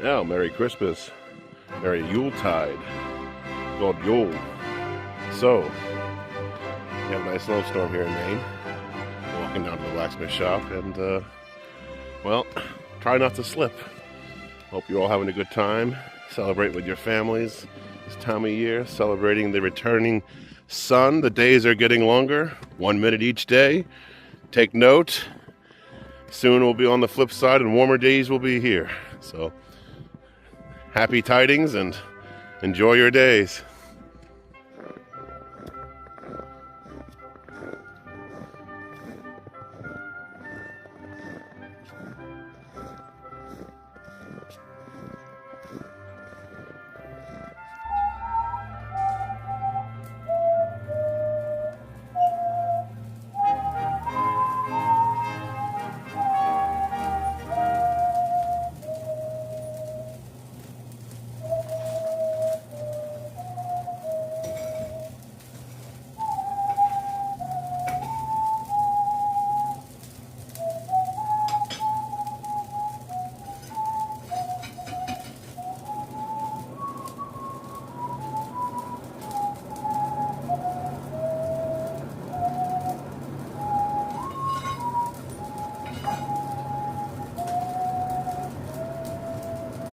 Now, Merry Christmas. Merry Yuletide. It's called Yule. So, we have a nice snowstorm here in Maine. Walking down to the blacksmith shop and, well, try not to slip. Hope you're all having a good time. Celebrate with your families this time of year. Celebrating the returning sun. The days are getting longer. 1 minute each day. Take note. Soon we'll be on the flip side and warmer days will be here. So, happy tidings and enjoy your days.